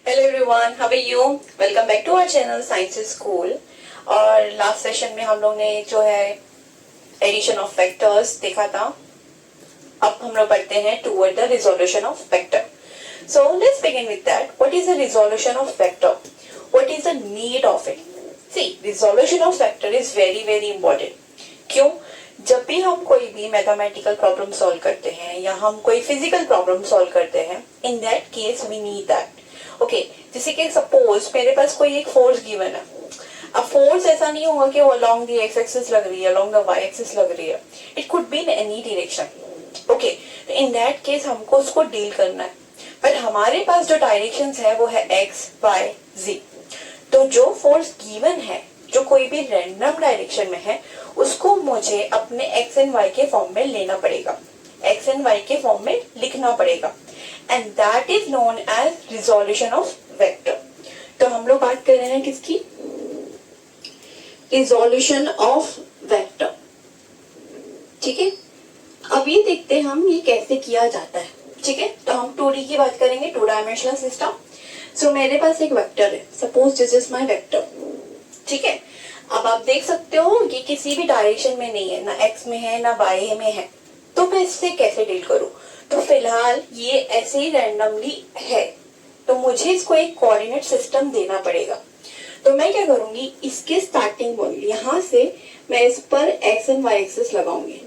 Hello everyone, how are you? Welcome back to our channel science school. और last session में हम लोग ने जो है एडिशन ऑफ वेक्टर्स देखा था। अब हम लोग बढ़ते हैं toward the resolution of vector. So let's begin with that. What is the resolution of vector? What is the need of it? See, resolution of vector is very very important. क्यों? जब भी हम कोई भी मैथमेटिकल प्रॉब्लम सॉल्व करते हैं या हम कोई फिजिकल प्रॉब्लम सॉल्व करते हैं, in that case we need that. Okay, जैसे कि सपोज मेरे पास कोई एक फोर्स गिवन है। अब फोर्स ऐसा नहीं होगा कि वो अलोंग द एक्स एक्सिस लग रही है, अलोंग द वाई एक्सिस लग रही है। It could be in any direction. Okay, तो इन दैट केस हमको उसको डील करना है। बट हमारे पास जो डायरेक्शंस है वो है एक्स, वाई, जी। तो जो फोर्स गिवन है, जो कोई भी रैंडम डायरेक्शन में है, उसको मुझे अपने एक्स एंड वाई के फॉर्म में लेना पड़ेगा, एक्स एंड वाई के फॉर्म में लिखना पड़ेगा। And that is known as resolution of vector. तो हम लोग बात कर रहे हैं किसकी? Resolution of vector. ठीक है, अब ये देखते हैं हम ये कैसे किया जाता है। ठीक है, तो हम 2D की बात करेंगे, 2 डायमेंशनल सिस्टम। सो मेरे पास एक वेक्टर है, suppose this is my vector. ठीक है, अब आप देख सकते हो ये किसी भी डायरेक्शन में नहीं है, ना एक्स में है ना वाई में है। तो मैं इससे कैसे डील करूं? तो फिलहाल ये ऐसे ही रैंडमली है, तो मुझे इसको एक कोऑर्डिनेट सिस्टम देना पड़ेगा। तो मैं क्या करूंगी, इसके स्टार्टिंग पॉइंट यहाँ से मैं इस पर एक्स एंड वाई एक्सिस लगाऊंगी।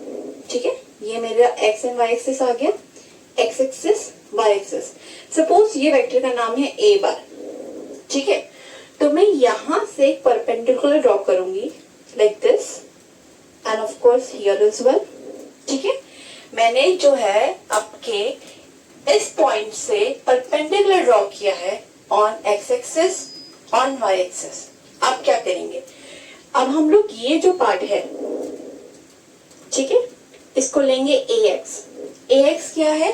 ठीक है, ये मेरा एक्स एंड वाई एक्सिस आ गया, X axis, Y axis. Suppose ये वेक्टर का नाम है ए बार। ठीक है, तो मैं यहां से एक परपेंडिकुलर ड्रॉ करूंगी like this, and of course here as well. ठीक है, मैंने जो है आपके इस पॉइंट से परपेंडिकुलर ड्रॉ किया है on X axis, on Y axis. अब क्या करेंगे, अब हम लोग ये जो पार्ट है, ठीक है, इसको लेंगे ए एक्स। ए एक्स क्या है?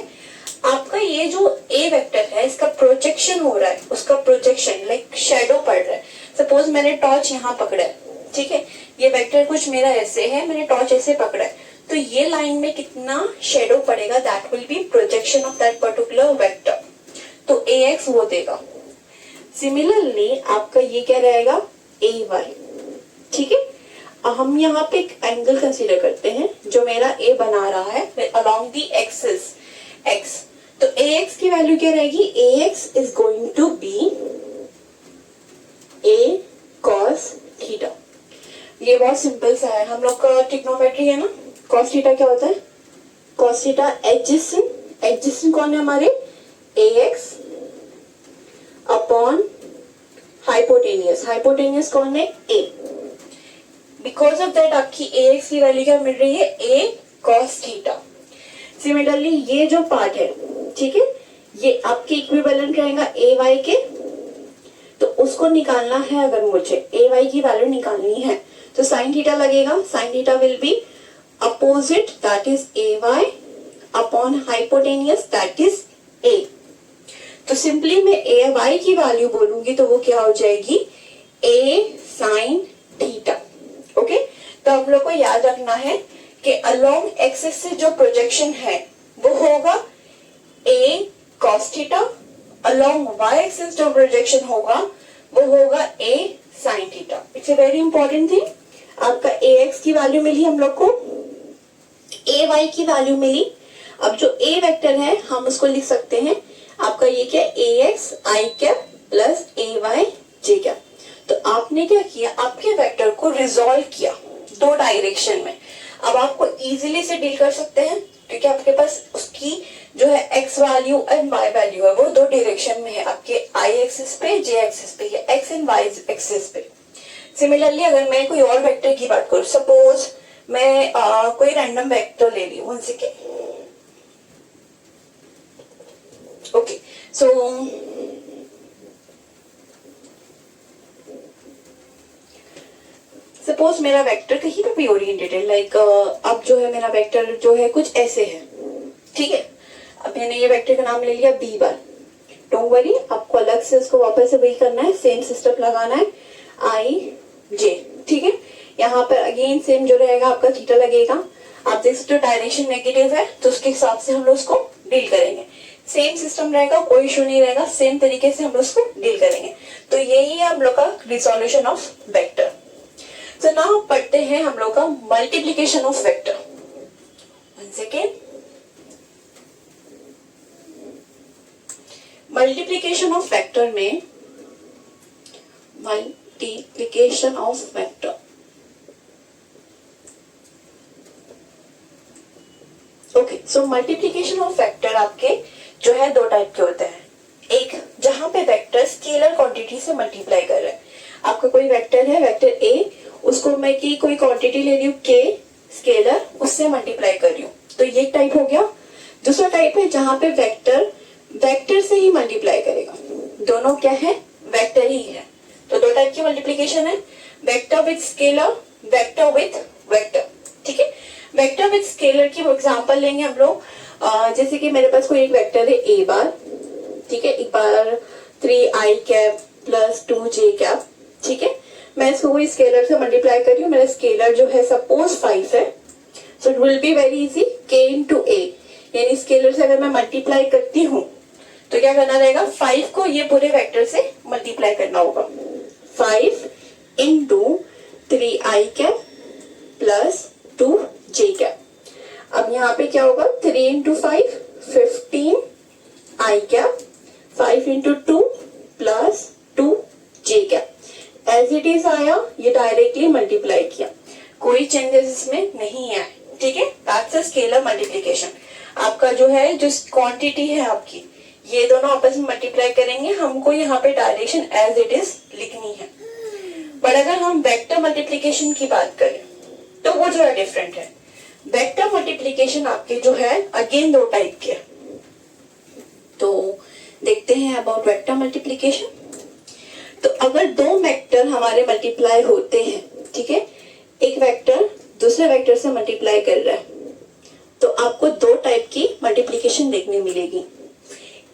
आपका ये जो ए वेक्टर है, इसका प्रोजेक्शन हो रहा है, उसका प्रोजेक्शन लाइक शैडो पड़ रहा है। सपोज मैंने टॉर्च यहाँ पकड़ा है। ठीक है, ये वेक्टर कुछ मेरा ऐसे है, मैंने टॉर्च ऐसे पकड़ा है, तो ये लाइन में कितना शैडो पड़ेगा, that will be projection of that particular vector. तो ए एक्स वो देगा। सिमिलरली आपका ये क्या रहेगा, ए वाई। ठीक है, हम यहाँ पे एक एंगल कंसीडर करते हैं जो मेरा ए बना रहा है अलोंग द एक्सिस एक्स। तो ए एक्स की वैल्यू क्या रहेगी, A X is going to be A cos theta. ये बहुत सिंपल सा है, हम लोग का ट्रिग्नोमेट्री है ना। कॉस थीटा क्या होता है? कॉस थीटा एडजेसेंट, एडजेसेंट कौन है हमारे, ए एक्स अपॉन हाइपोटेनियस, हाइपोटेनियस कौन है, ए। बिकॉज ऑफ दैट आपकी ए एक्स की वैल्यू क्या मिल रही है, ए कॉस थीटा। सिमिलरली ये जो पार्ट है, ठीक है, ये आपके इक्विवेलेंट रहेगा ए वाई के। तो उसको निकालना है, अगर मुझे ए वाई की वैल्यू निकालनी है तो साइन थीटा लगेगा। Sine theta will be opposite, that is A Y upon hypotenuse, that is A. तो सिंपली मैं ए वाई की वैल्यू बोलूंगी तो वो क्या हो जाएगी, ए साइन थीटा। ओके, तो हम लोग को याद रखना है कि अलोंग एक्सिस से जो प्रोजेक्शन है वो होगा A cos theta, along Y axis जो प्रोजेक्शन होगा वो होगा A sine theta. It's a very important thing. आपका ए एक्स की वैल्यू मिली हम लोग को, ए वाई की वैल्यू मिली। अब जो ए वेक्टर है हम उसको लिख सकते हैं, आपका ये क्या, ए x I cap plus A Y J cap. तो आपने क्या किया, आपके वेक्टर को रिजॉल्व किया 2 डायरेक्शन में। अब आपको इजीली से डील कर सकते हैं क्योंकि आपके पास उसकी जो है X value and Y value है वो 2 डायरेक्शन में है, आपके आई एक्सिस पे, जे एक्सिस पे, या एक्स एंड वाई एक्सिस पे। सिमिलरली अगर मैं कोई और वेक्टर की बात करूं, सपोज मैं कोई रैंडम वेक्टर ले ली हूं, ओके, सो सपोज मेरा वेक्टर कहीं पे भी ओरिएंटेड है, लाइक अब जो है मेरा वेक्टर जो है कुछ ऐसे है। ठीक है, अब मैंने ये वेक्टर का नाम ले लिया बी बार। डोंट वरी, आपको अलग से उसको वापस से वही करना है, सेम सिस्टम लगाना है, आई जे। ठीक है, यहाँ पर अगेन सेम जो रहेगा आपका थीटा लगेगा। आप देख सकते हो डायरेक्शन नेगेटिव है तो उसके हिसाब से हम लोग उसको डील करेंगे। सेम सिस्टम रहेगा, कोई इशू नहीं रहेगा, सेम तरीके से हम लोग उसको डील करेंगे। तो यही है हम लोग का रिजोल्यूशन ऑफ वेक्टर। तो नाउ पढ़ते हैं हम लोग का multiplication of vector. One second. Multiplication of vector में multiplication of vector, okay. So multiplication of vector आपके जो है दो टाइप के होते हैं। एक जहां पे वेक्टर स्केलर क्वांटिटी से मल्टीप्लाई कर रहे हैं। आपका कोई वेक्टर है, वेक्टर ए, उसको मैं की कोई क्वांटिटी ले रही हूँ के स्केलर, उससे मल्टीप्लाई कर रही हूँ, तो ये टाइप हो गया। दूसरा टाइप है जहां पे वेक्टर वेक्टर से ही मल्टीप्लाई करेगा। दोनों क्या है, वेक्टर ही है। तो दो टाइप की मल्टीप्लीकेशन है, vector with scalar, vector with vector. ठीक है, वेक्टर विथ स्केलर की एग्जांपल लेंगे हम लोग। जैसे कि मेरे पास कोई एक वेक्टर है ए बार, ठीक है, ए बार 3i cap plus 2j cap. ठीक है, मैं इसको कोई स्केलर से मल्टीप्लाई कर रही हूँ। मेरा स्केलर जो है सपोज 5 है, so it will be very easy, k into A, यानी स्केलर से अगर मैं मल्टीप्लाई करती हूँ तो क्या करना रहेगा, 5 को ये पूरे वेक्टर से मल्टीप्लाई करना होगा। 5 into 3i cap plus 2j cap. अब यहाँ पे क्या होगा, 3 into 5 15i cap, 5 into 2 plus 2j cap. As it is आया, ये डायरेक्टली मल्टीप्लाई किया, कोई चेंजेस इसमें नहीं है। ठीक है, दैट्स अ स्केलर मल्टीप्लिकेशन। आपका जो है, जो क्वांटिटी है आपकी, ये दोनों आपस में मल्टीप्लाई करेंगे, हमको यहाँ पे डायरेक्शन एज इट इज लिखनी है। बट अगर हम वेक्टर मल्टीप्लिकेशन की बात करें तो वो जो है डिफरेंट है। वेक्टर मल्टीप्लिकेशन आपके जो है अगेन दो टाइप के। तो देखते हैं अबाउट वेक्टर मल्टीप्लिकेशन। तो अगर दो वेक्टर हमारे मल्टीप्लाई होते हैं, ठीक है, एक वेक्टर दूसरे वेक्टर से मल्टीप्लाई कर रहा है, तो आपको दो टाइप की मल्टीप्लिकेशन देखने मिलेगी।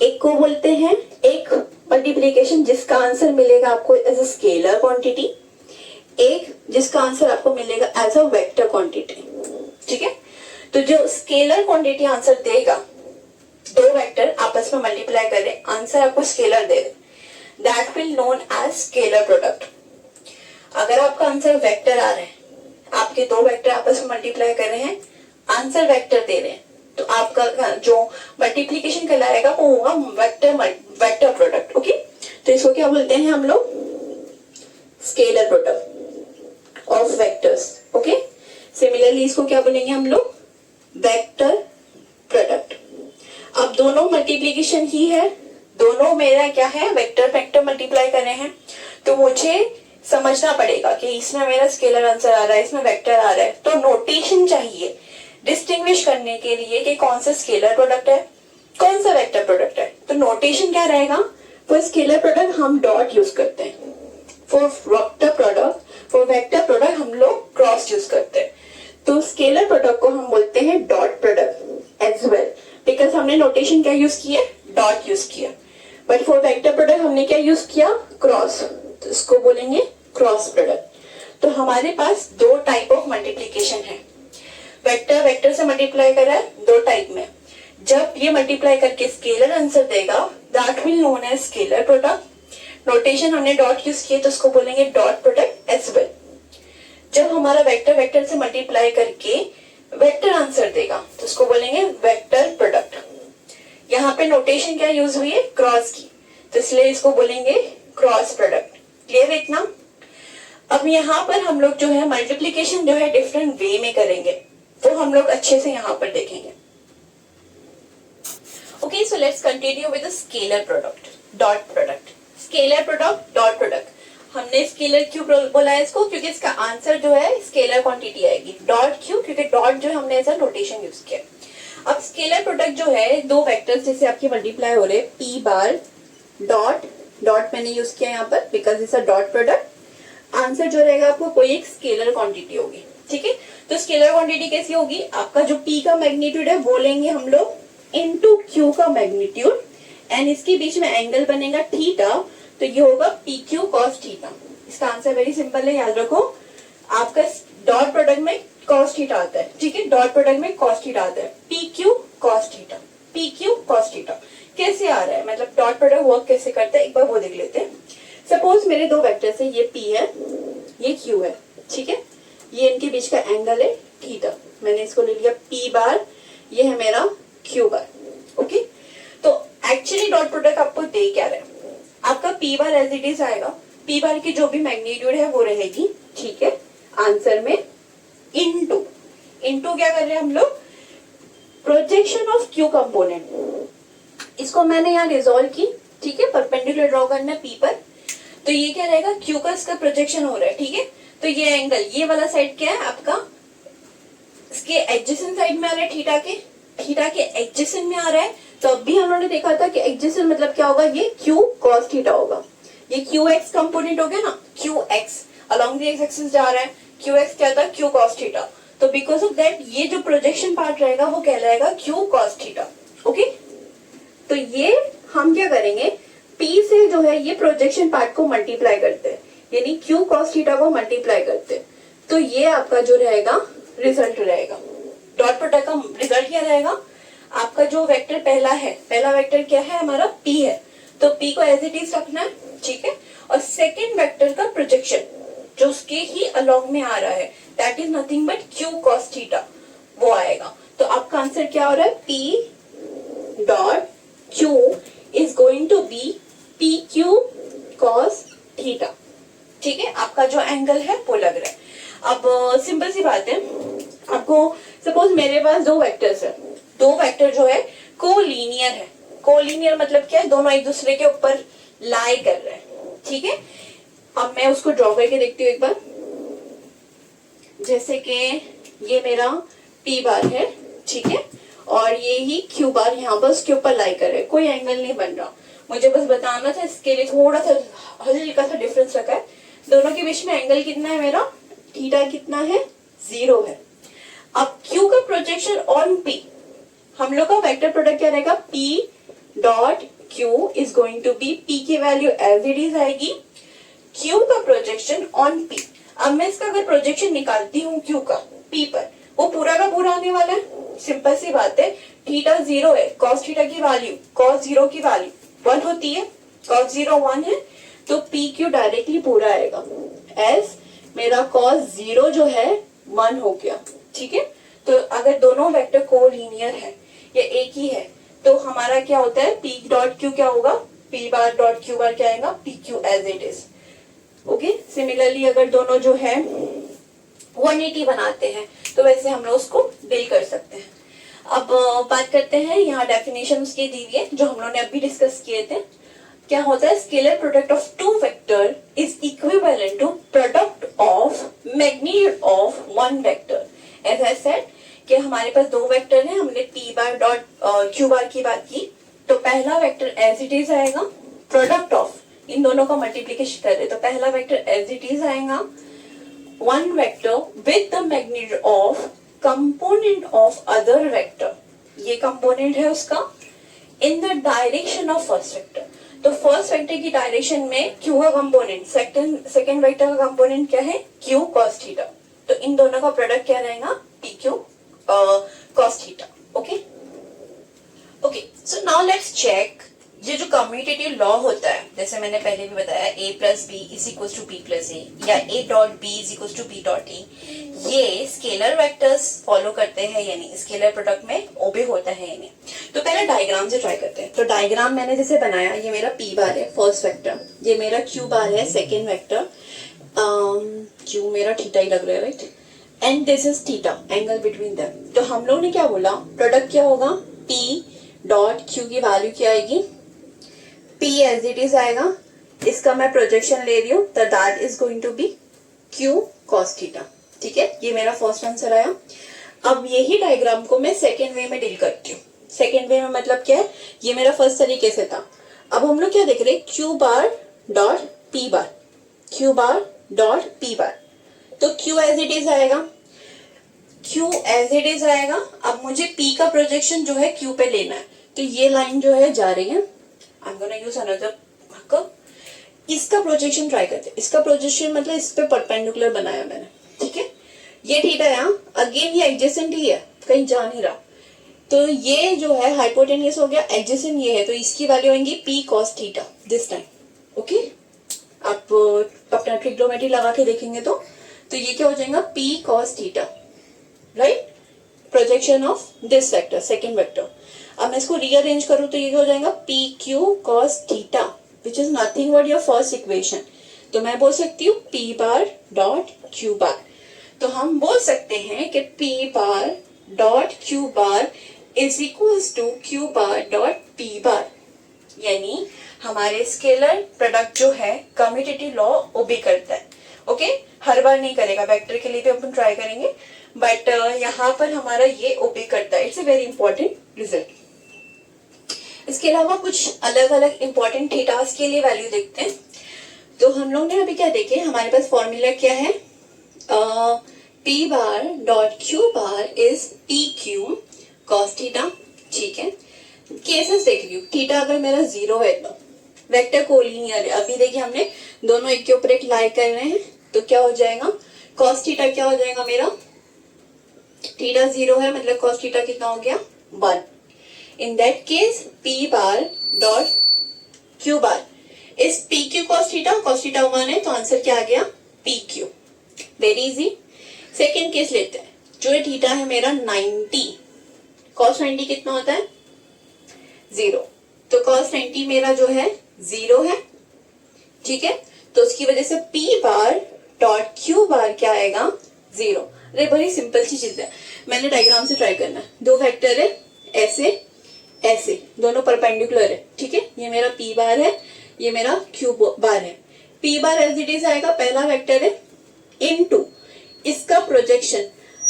एक को बोलते हैं, एक मल्टीप्लिकेशन जिसका आंसर मिलेगा आपको एज अ स्केलर क्वांटिटी, एक जिसका आंसर आपको मिलेगा एज अ वेक्टर क्वांटिटी। ठीक है, तो जो स्केलर क्वांटिटी आंसर देगा, दो वेक्टर आपस में मल्टीप्लाई करें, आंसर आपको स्केलर दे दे, that will known as scalar product. अगर आपका आंसर वेक्टर आ रहा है, आपके दो वेक्टर आपस में मल्टीप्लाई कर रहे हैं, आंसर वेक्टर दे रहे हैं, तो आपका जो मल्टीप्लिकेशन कहलाएगा वो होगा वेक्टर प्रोडक्ट। ओके, तो इसको क्या बोलते हैं हम लोग, scalar product of vectors. Okay, similarly इसको क्या बोलेंगे हम लोग, वेक्टर प्रोडक्ट। अब दोनों मल्टीप्लिकेशन ही है, दोनों मेरा क्या है, वेक्टर वेक्टर मल्टीप्लाई कर रहे हैं, तो मुझे समझना पड़ेगा कि इसमें मेरा स्केलर आंसर आ रहा है, इसमें वेक्टर आ रहा है। तो नोटेशन चाहिए डिस्टिंग्विश करने के लिए कि कौन सा स्केलर प्रोडक्ट है, कौन सा वेक्टर प्रोडक्ट है। तो नोटेशन क्या रहेगा, फॉर स्केलर प्रोडक्ट हम डॉट यूज करते हैं, फॉर वेक्टर प्रोडक्ट हम लोग क्रॉस यूज करते हैं। तो स्केलर प्रोडक्ट को हम बोलते हैं dot product as well, because हमने नोटेशन क्या यूज किया, डॉट यूज किया। बट फॉर वेक्टर प्रोडक्ट हमने क्या यूज किया, क्रॉस, तो इसको बोलेंगे क्रॉस प्रोडक्ट। तो हमारे पास दो टाइप ऑफ मल्टीप्लीकेशन है। वेक्टर वेक्टर से मल्टीप्लाई कर रहा है दो टाइप में, जब ये मल्टीप्लाई करके स्केलर आंसर देगा, that will known as scalar product. Notation हमने डॉट यूज किए, तो उसको बोलेंगे डॉट प्रोडक्ट एज वेल। जब हमारा वेक्टर वेक्टर से मल्टीप्लाई करके वेक्टर आंसर देगा, तो उसको बोलेंगे वेक्टर प्रोडक्ट। यहाँ पे नोटेशन क्या यूज हुई है, क्रॉस की, तो इसलिए इसको बोलेंगे क्रॉस प्रोडक्ट। क्लियर है इतना? अब यहाँ पर हम लोग जो है मल्टीप्लीकेशन जो है डिफरेंट वे में करेंगे, तो हम लोग अच्छे से यहाँ पर देखेंगे। Okay, so let's continue with the scalar product, dot product. Scalar product, dot product, हमने स्केलर क्यों बोला है इसको, क्योंकि इसका आंसर जो है स्केलर क्वांटिटी आएगी। डॉट क्यों, क्योंकि डॉट जो हमने एज अ नोटेशन यूज किया। अब स्केलर प्रोडक्ट जो है, दो वेक्टर्स जैसे आपके मल्टीप्लाई हो रहे, पी बार डॉट, डॉट मैंने यूज किया यहाँ पर because it's a dot product. Answer जो रहेगा आपको कोई एक स्केलर क्वांटिटी होगी। ठीक है, तो स्केलर क्वांटिटी कैसी होगी, आपका जो पी का मैग्नीट्यूड है वो लेंगे हम लोग इनटू क्यू का मैग्नीट्यूड, एंड इसके बीच में एंगल बनेगा थीटा, तो ये होगा पी क्यू कॉस थीटा। इसका आंसर वेरी सिंपल है, याद रखो। आपका डॉट प्रोडक्ट में कॉस थीटा आता है, ठीक है, डॉट प्रोडक्ट में कॉस थीटा आता है, P Q cos theta, P Q cos theta. कैसे आ रहा है, मतलब डॉट प्रोडक्ट वर्क कैसे करता है, एक बार वो देख लेते हैं। सपोज मेरे दो वेक्टर्स है, ये P है, ये Q है, ठीक है। ये इनके बीच का एंगल है थीटा, मैंने इसको ले लिया P बार, ये है मेरा Q बार, ओके। तो एक्चुअली डॉट प्रोडक्ट आपको दे क्या रहा है, आपका P bar as it is आएगा, P बार की जो भी मैग्नीट्यूड है वो रहेगी, ठीक है, आंसर में इनटू क्या कर रहे हैं हम लोग, प्रोजेक्शन ऑफ Q कंपोनेंट। इसको मैंने यहाँ रिजोल्व की, ठीक है, परपेंडिकुलर ड्रॉ करना है P पर, तो ये क्या रहेगा, Q का इसका प्रोजेक्शन हो रहा है, ठीक है। तो ये एंगल, ये वाला साइड क्या है आपका, इसके एडजेसेंट साइड में आ रहा है, थीटा के एडजेसेंट में आ रहा है। तो अभी हम लोगों ने देखा था कि एडजेसेंट मतलब क्या होगा, ये Q cos थीटा होगा, ये QX कंपोनेंट हो गया ना, QX along the x axis जा रहा है, QX क्या था, Q cos थीटा। तो बिकॉज ऑफ दैट ये जो प्रोजेक्शन पार्ट रहेगा वो कहलाएगा Q cos थीटा, ओके। तो ये हम क्या करेंगे, P से जो है ये प्रोजेक्शन पार्ट को मल्टीप्लाई करते हैं, यानी Q cos थीटा को मल्टीप्लाई करते हैं। तो ये आपका जो रहेगा रिजल्ट रहेगा, डॉट प्रोडक्ट का रिजल्ट क्या रहेगा, आपका जो वेक्टर पहला है, पहला वेक्टर क्या है हमारा, P है, तो P को एज इट इज रखना है, ठीक है। और सेकेंड वेक्टर का प्रोजेक्शन जो उसके ही अलोंग में आ रहा है, that is nothing but Q cos theta, वो आएगा। तो आपका आंसर क्या हो रहा है, P dot Q is going to be PQ cos theta, ठीक है। आपका जो एंगल है वो लग रहा है। अब सिंपल सी बात है, आपको सपोज मेरे पास दो वेक्टर्स है, दो वेक्टर जो है कोलिनियर है, कोलिनियर मतलब क्या है, दोनों एक दूसरे के ऊपर लाई कर रहे हैं, ठीक है। अब मैं उसको ड्रॉ करके देखती हूँ एक बार, जैसे कि ये मेरा P बार है, ठीक है, और ये ही Q बार यहाँ पर उसके ऊपर लाई कर रहे हैं, कोई एंगल नहीं बन रहा, मुझे बस बताना था, इसके लिए थोड़ा सा हल्का सा डिफरेंस रखा है, दोनों के बीच में एंगल कितना है मेरा, थीटा कितना है, 0 है। अब Q का प्रोजेक्शन ऑन P, हम लोग का वेक्टर प्रोडक्ट क्या रहेगा, P dot Q is going to be, P की वैल्यू एज इट इज आएगी, Q का प्रोजेक्शन ऑन P। अब मैं इसका अगर प्रोजेक्शन निकालती हूँ Q का P पर, वो पूरा का पूरा आने वाला है, सिंपल सी बात है, थीटा 0 है, cos थीटा की वैल्यू, cos 0 की वैल्यू 1 होती है, cos 0 1 है, तो PQ डायरेक्टली पूरा आएगा, एज मेरा cos 0 जो है 1 हो गया, ठीक है। तो अगर दोनों वेक्टर कोलिनियर है या एक ही है, तो हमारा क्या होता है, P डॉट Q क्या होगा, P bar dot Q bar क्या आएगा, PQ as it is, okay. Similarly अगर दोनों जो है 180 बनाते हैं, तो वैसे हम लोग उसको डील कर सकते हैं। अब बात करते हैं, यहाँ डेफिनेशन उसकी दी हुई है जो हम लोगों ने अभी डिस्कस किए थे। क्या होता है, scalar product of two vector is equivalent to product of magnitude of one vector. As I said कि हमारे पास दो वेक्टर हैं, हमने P bar dot Q bar की बात की, तो पहला वेक्टर एज इट इज आएगा, प्रोडक्ट ऑफ इन दोनों का मल्टीप्लीकेशन कर रहे, तो पहला वेक्टर एज इट इज आएगा, one vector with the magnitude of component of other vector, ये component है उसका, in the direction of first vector। तो फर्स्ट वेक्टर की डायरेक्शन में Q का कंपोनेंट, सेकंड वेक्टर का कंपोनेंट क्या है, Q cos थीटा, तो इन दोनों का प्रोडक्ट क्या रहेगा, PQ cos theta, okay. Okay, so now let's check, ये जो कम्यूटेटिव लॉ होता है, जैसे मैंने पहले भी बताया, a plus B is equal to B plus A, या a dot B is equal to B dot A, ये स्केलर वेक्टर्स फॉलो करते हैं, यानी स्केलर प्रोडक्ट में ओबे होता है यानी। तो पहले डायग्राम से ट्राई करते हैं। तो डायग्राम मैंने जैसे बनाया, ये मेरा P बार है फर्स्ट वेक्टर, ये मेरा Q बार है सेकेंड वेक्टर, Q मेरा थीटा ही लग रहा है, right, and this is theta, angle between them. तो हम लोग ने क्या बोला, प्रोडक्ट क्या होगा, P डॉट Q की वैल्यू क्या आएगी, P एज इट इज आएगा, इसका मैं प्रोजेक्शन ले रही हूँ, तो that is going to be Q cos theta, ठीक है। ये मेरा फर्स्ट आंसर आया। अब यही डायग्राम को मैं सेकेंड वे में डील करती हूँ। सेकेंड वे में मतलब क्या है, ये मेरा फर्स्ट तरीके से था। अब हम लोग क्या देख रहे हैं, Q बार डॉट P बार, Q बार डॉट P बार, तो Q एज इट इज आएगा, Q एज इट इज आएगा। अब मुझे P का प्रोजेक्शन जो है Q पे लेना है, तो ये लाइन जो है जा रही है, I am gonna use another marker, इसका प्रोजेक्शन ट्राई करते हैं। इसका प्रोजेक्शन मतलब इस पे परपेंडिकुलर बनाया मैंने, ठीक है। ये थीटा है, अगेन ये एडजेसेंट ही है, कहीं जा नहीं रहा। तो ये जो है हाइपोटेन्यूस हो गया, एडजेसेंट ये है, तो इसकी वैल्यू आएंगी P cos theta this time. Okay, आप अपना ट्रिग्नोमेट्री लगा के देखेंगे तो ये क्या हो जाएगा, P cos theta, right, projection of this vector, second vector. अब मैं इसको रीअरेंज करूं तो ये हो जाएगा P Q cos theta which is nothing but your first equation. तो मैं बोल सकती हूँ P bar dot Q bar. तो हम बोल सकते हैं कि P bar dot Q bar is equals to Q bar dot P bar, यानी हमारे स्केलर प्रोडक्ट जो है कम्यूटेटिव लॉ ओबे करता है। ओके, हर बार नहीं करेगा, वेक्टर के लिए भी अपन ट्राई करेंगे, बट यहाँ पर हमारा ये ओबे करता है। It's a very important result. इसके अलावा कुछ अलग अलग इंपॉर्टेंट थीटास के लिए वैल्यू देखते हैं। तो हम लोग ने अभी क्या देखे, हमारे पास फॉर्मूला क्या है, P bar dot Q bar is P Q cos theta. ठीक है, केसेस देख रही हूँ, थीटा अगर मेरा 0 है तो वेक्टर कोलिनियर है। अभी देखिए हमने दोनों एक के ऊपर एक लाई कर रहे हैं, तो क्या हो जाएगा, कॉस थीटा क्या हो जाएगा मेरा, थीटा 0 है मतलब कॉस थीटा कितना हो गया 1। इन that case P bar dot Q bar is P Q cos theta 1 है, तो आंसर क्या आ गया P Q. Very easy. Second case लेते हैं, जो ये थीटा है मेरा 90, कॉस 90 कितना होता है 0, तो कॉस 90 मेरा जो है 0 है। ठीक है, तो उसकी वजह से पी बार डॉट क्यू बार क्या आएगा 0। अरे बड़ी सिंपल सी चीज है, मैंने डायग्राम से ट्राई करना है। दो वेक्टर है ऐसे ऐसे, दोनों परपेंडिकुलर है। ठीक है, ये मेरा पी बार है, ये मेरा क्यू बार है। P bar as it is आएगा, पहला वेक्टर है इनटू इसका प्रोजेक्शन,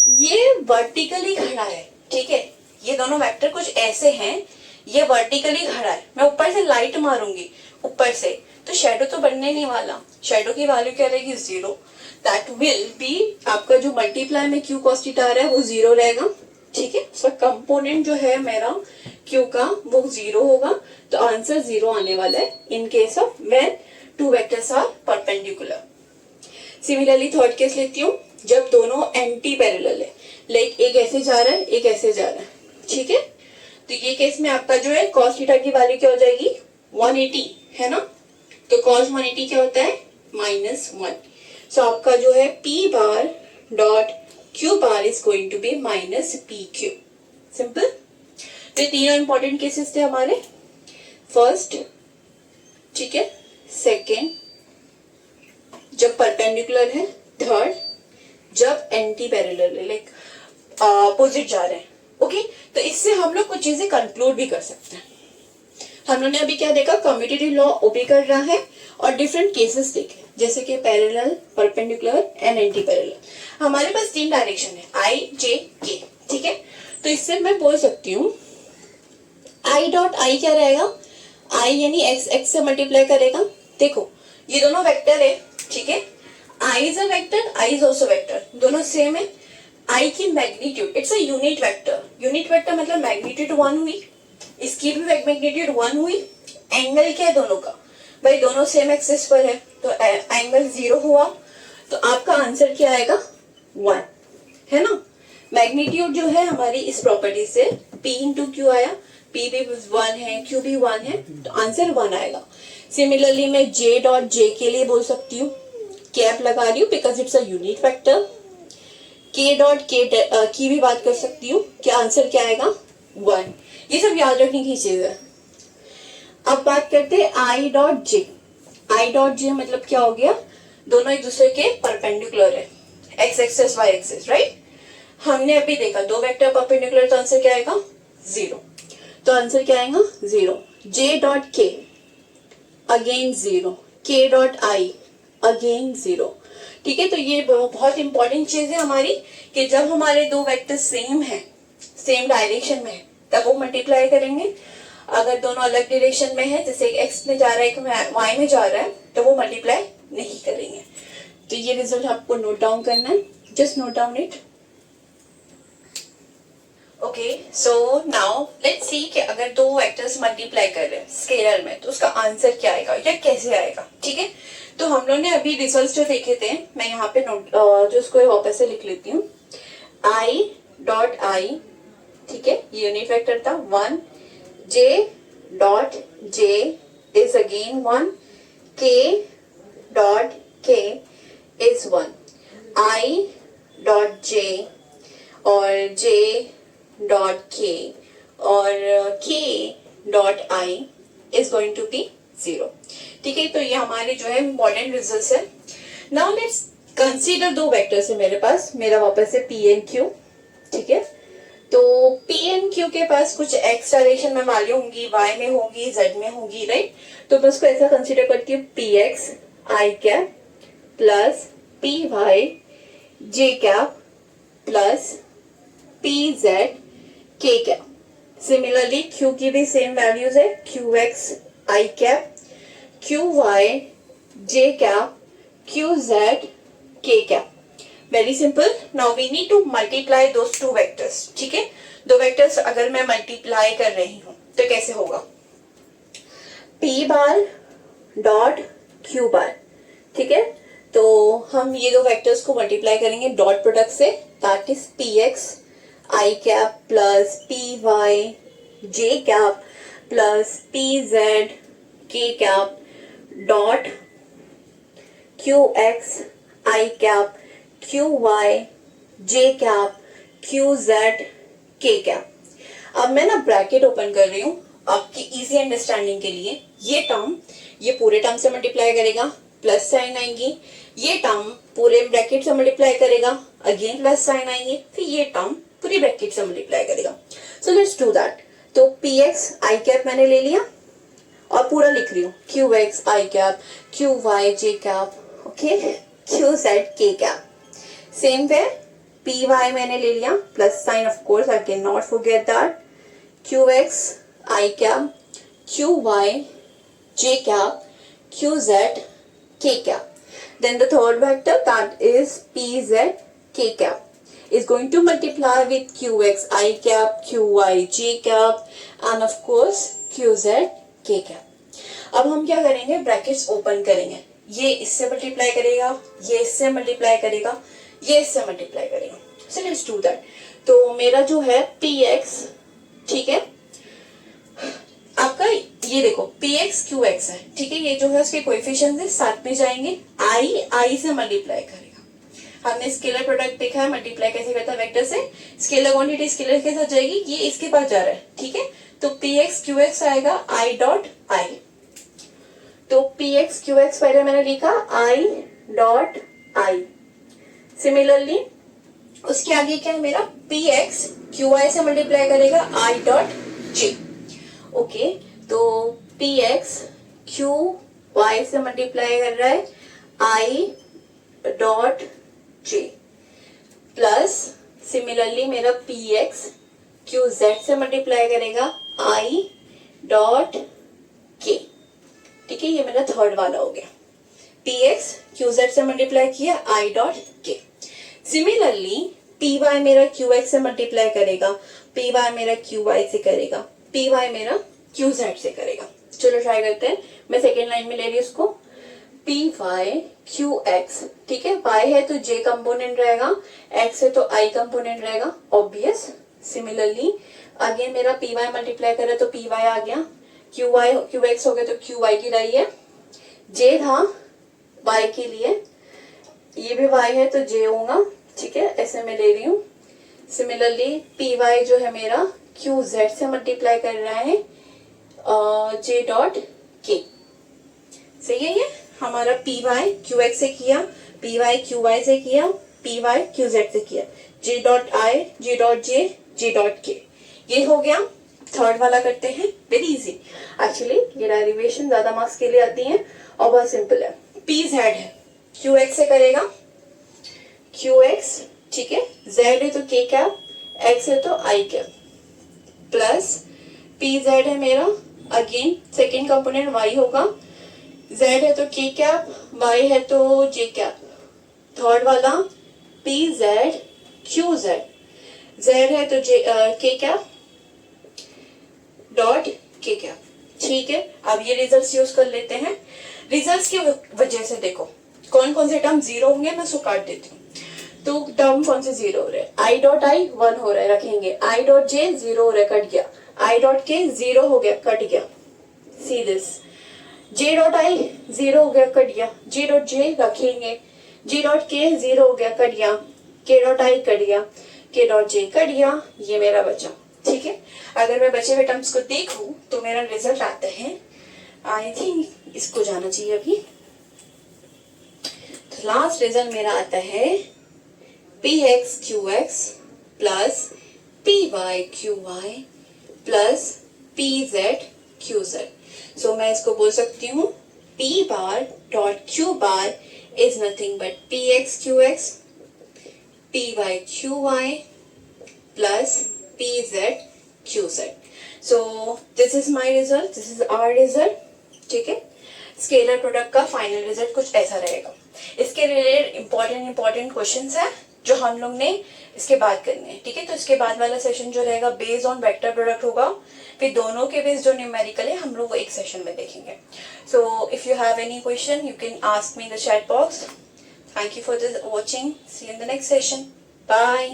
ये वर्टिकली खड़ा है। ठीक है, ये दोनों वेक्टर कुछ ऐसे हैं, ये वर्टिकली खड़ा है, मैं ऊपर से लाइट मारूंगी ऊपर से, तो शेडो तो बनने नहीं वाला। शेडो की वैल्यू क्या रहेगी 0, दैट विल बी आपका जो मल्टीप्लाई में क्यू कॉस थीटा आ रहा है वो 0 रहेगा। ठीक है, उसका कंपोनेंट जो है मेरा क्यू का वो 0 होगा, तो आंसर 0 आने वाला है in case of when two vectors are perpendicular. Similarly third case लेती हूँ, जब दोनों एंटी पैरेलल है, लाइक एक ऐसे जा रहा है एक ऐसे जा रहा है। ठीक है, तो ये केस में आपका जो है cos थीटा की वैल्यू क्या हो जाएगी 180 है ना, तो cos 180 क्या होता है -1। सो आपका जो है p bar dot q bar is going to be minus P Q. Simple. तो तीनों इंपॉर्टेंट केसेस थे हमारे, फर्स्ट, ठीक है, सेकेंड जब परपेंडिकुलर है, थर्ड जब एंटी पैरेलल है, लाइक अपोजिट जा रहे हैं। ओके, तो इससे हम लोग कुछ चीजें कंक्लूड भी कर सकते हैं। हम लोग ने अभी क्या देखा, कम्यूटेटिव लॉ ओबे कर रहा है और डिफरेंट केसेस देखे, जैसे कि parallel, perpendicular and anti parallel. हमारे पास 3 डायरेक्शन है, आई जे के। ठीक है, तो इससे मैं बोल सकती हूँ आई डॉट आई क्या रहेगा, आई यानी एक्स, एक्स से मल्टीप्लाई करेगा। देखो ये दोनों वेक्टर है, ठीक है, I is a vector, I is also vector, दोनों सेम है। आई की magnitude, it's a unit vector, unit vector मतलब मैग्नीट्यूड 1 हुई, इसकी भी मैग्नीट्यूड 1 हुई। एंगल क्या है दोनों का, भाई दोनों सेम एक्सिस पर है, तो एंगल 0 हुआ, तो आपका आंसर क्या आएगा 1 है ना। मैग्नीट्यूड जो है हमारी इस प्रॉपर्टी से P इंटू क्यू आया, P भी 1 है, Q भी 1 है, तो आंसर 1 आएगा। सिमिलरली मैं J डॉट J के लिए बोल सकती हूँ, कैप लगा रही हूँ because it's a unit vector. K dot K की भी बात कर सकती हूँ, क्या आंसर क्या आएगा 1। ये सब याद रखने की चीज है। अब बात करते हैं I dot J। I dot J मतलब क्या हो गया, दोनों एक दूसरे के परपेंडिकुलर है, x axis y axis, right. हमने अभी देखा दो वेक्टर परपेंडिकुलर, तो आंसर क्या आएगा 0, तो आंसर क्या आएगा 0। J dot K again 0, K dot I again 0। ठीक है, तो ये बहुत इंपॉर्टेंट चीज है हमारी कि जब हमारे दो वेक्टर सेम है, सेम डायरेक्शन में है, तब वो मल्टीप्लाई करेंगे। अगर दोनों अलग डायरेक्शन में है, जैसे एक x में जा रहा है एक y में जा रहा है, तो वो मल्टीप्लाई नहीं करेंगे। तो ये रिजल्ट आपको नोट डाउन करना है, just note down it. Okay, so now let's see कि अगर दो वेक्टर्स मल्टीप्लाई कर रहे हैं स्केलर में, तो उसका आंसर क्या आएगा या कैसे आएगा। ठीक है, तो हम लोग ने अभी रिजल्ट्स जो देखे थे, मैं यहाँ पे नोट जो उसको वापस से लिख लेती हूँ, I डॉट I, ठीक है, ये यूनिट वेक्टर था 1, J dot J is again 1, के डॉट के इज 1, आई डॉट जे और जे डॉट के और K dot I is going to be 0। ठीक है, तो ये हमारे जो है इम्पोर्टेंट रिजल्ट्स है। नाउ लेट्स कंसीडर दो वेक्टर्स है मेरे पास, मेरा वापस है पी एंड क्यू। ठीक है, तो पी एंड क्यू के पास कुछ एक्स डायरेक्शन में वैल्यू होंगी, वाई में होगी, जेड में होगी, राइट। तो मैं उसको ऐसा कंसीडर करती हूँ P X I cap plus P Y J cap plus P Z K cap. Similarly Q की भी सेम वैल्यूज है, Q X I cap Q Y J cap Q Z K cap. Very simple. Now we need to multiply those two vectors. ठीक है, दो vectors अगर मैं multiply कर रही हूं तो कैसे होगा, पी बार डॉट क्यू बार। ठीक है, तो हम ये दो वेक्टर्स को मल्टीप्लाई करेंगे डॉट प्रोडक्ट से, that is P X I cap plus P Y J cap plus P Z K cap dot Q X I cap Q Y J cap Q Z K cap. अब मैं ना bracket open कर रही हूं आपकी easy understanding के लिए। ये टर्म ये पूरे टर्म से मल्टीप्लाई करेगा, प्लस साइन आएंगी, ये टर्म पूरे ब्रैकेट से मल्टीप्लाई करेगा, अगेन प्लस साइन आएंगे, फिर ये टर्म पूरी ब्रैकेट से मल्टीप्लाई करेगा। So let's do that. तो पी एक्स आई कैप मैंने ले लिया और पूरा लिख रही हूँ, Q X I cap Q Y J cap, okay, Q Z K cap. Same way P Y मैंने ले लिया, plus sign of course I can not forget that, Q X I cap Q Y J cap Q Z K cap. Then the third vector, that is pz k cap is going to multiply with qx I cap qy j cap and of course qz k cap। अब हम क्या करेंगे, brackets open करेंगे, ये इससे multiply करेगा, ये इससे मल्टीप्लाई करेगा, ये इससे मल्टीप्लाई करेगा। So let's do that। तो मेरा जो है px, ठीक है, आपका ये देखो px qx है, ठीक है, ये जो है उसके कोएफिशिएंट्स है, साथ में जाएंगे, आई से मल्टीप्लाई करेगा। हमने स्केलर प्रोडक्ट देखा है, मल्टीप्लाई कैसे करता है वेक्टर से, स्केलर क्वांटिटी स्केलर के साथ जाएगी, ये इसके पास जा रहा है, ठीक है, तो px qx आएगा i डॉट i। तो px qx पहले मैंने लिखा i डॉट i। सिमिलरली उसके आगे क्या है मेरा, px qy से मल्टीप्लाई करेगा i डॉट j। ओके, तो पी एक्स क्यू वाई से मल्टीप्लाई कर रहा है I dot J plus similarly मेरा पी एक्स क्यू जेड से मल्टीप्लाई करेगा आई डॉट के। ठीक है, ये मेरा थर्ड वाला हो गया, पी एक्स क्यू जेड से मल्टीप्लाई किया आई डॉट के। सिमिलरली पी वाई मेरा क्यू एक्स से मल्टीप्लाई करेगा, पी वाई मेरा क्यू वाई से करेगा, पी वाई मेरा क्यू जेड से करेगा। चलो ट्राई करते हैं, मैं सेकेंड लाइन में ले रही हूँ उसको, पी वाई क्यू एक्स, ठीक है, वाई है तो जे कंपोनेंट रहेगा, एक्स है तो आई कंपोनेंट रहेगा, ऑब्वियस। सिमिलरली अगेन मेरा पी वाई मल्टीप्लाई करे तो पी वाई आ गया, क्यू वाई क्यू एक्स हो गया तो क्यू वाई की रही है, जे था वाई के लिए, ये भी वाई है तो जे होगा, ठीक है, ऐसे मैं ले रही हूँ। सिमिलरली पी वाई जो है मेरा क्यू जेड से मल्टीप्लाई कर रहा है जे डॉट के। सही है, ये हमारा पी वाई क्यू एक्स से किया, पी वाई क्यू वाई से किया, पी वाई क्यू जेड से किया, J dot I J dot J J dot के, ये हो गया। थर्ड वाला करते हैं, वेरी इजी एक्चुअली, ये डेरिवेशन ज्यादा मार्क्स के लिए आती है और बहुत सिंपल है। पी जेड है, क्यू एक्स से करेगा, क्यू एक्स, ठीक है, जेड है तो के कैप, एक्स है तो आई कैप, प्लस पी जेड है मेरा, अगेन सेकेंड कंपोनेंट वाई होगा, जेड है तो के कैप, वाई है तो जे कैप, थर्ड वाला P Z Q Z, Z है तो जे के कैप डॉट के कैप। ठीक है, अब ये रिजल्ट्स यूज कर लेते हैं। रिजल्ट्स की वजह से देखो कौन कौन से टर्म जीरो होंगे, मैं उसको काट देती हूँ। तो टर्म कौन से जीरो हो रहे हैं, आई डॉट आई 1 हो रहा है, रखेंगे, आई डॉट जे 0 हो रहा है, कट गया, आई डॉट के 0 हो गया, कट गया, see this, J dot I 0 हो गया, कट गया, जी डॉट जे रखेंगे, जी डॉट के 0 हो गया, कट गया, के डॉट आई कट गया, के डॉट जे कट गया, ये मेरा बचा। ठीक है, अगर मैं बचे हुए टर्म्स को देखूं तो मेरा रिजल्ट आता है, आई थिंक इसको जाना चाहिए अभी, तो लास्ट रिजल्ट मेरा आता है P X Q X plus P Y Q Y plus P Z Q Z. So मैं इसको बोल सकती हूँ P bar dot Q bar is nothing but P X Q X P Y Q Y plus P Z Q Z. So this is my result, this is our result. ठीक है, scalar product का final result कुछ ऐसा रहेगा। इसके related important questions है जो हम लोग ने इसके बाद करने हैं। ठीक है, तो इसके बाद वाला सेशन जो रहेगा बेस्ड ऑन वेक्टर प्रोडक्ट होगा, फिर दोनों के बेस्ड जो न्यूमेरिकल है हम लोग वो एक सेशन में देखेंगे। So if you have any question you can ask me in the chat box. Thank you for this watching, see you in the next session, bye.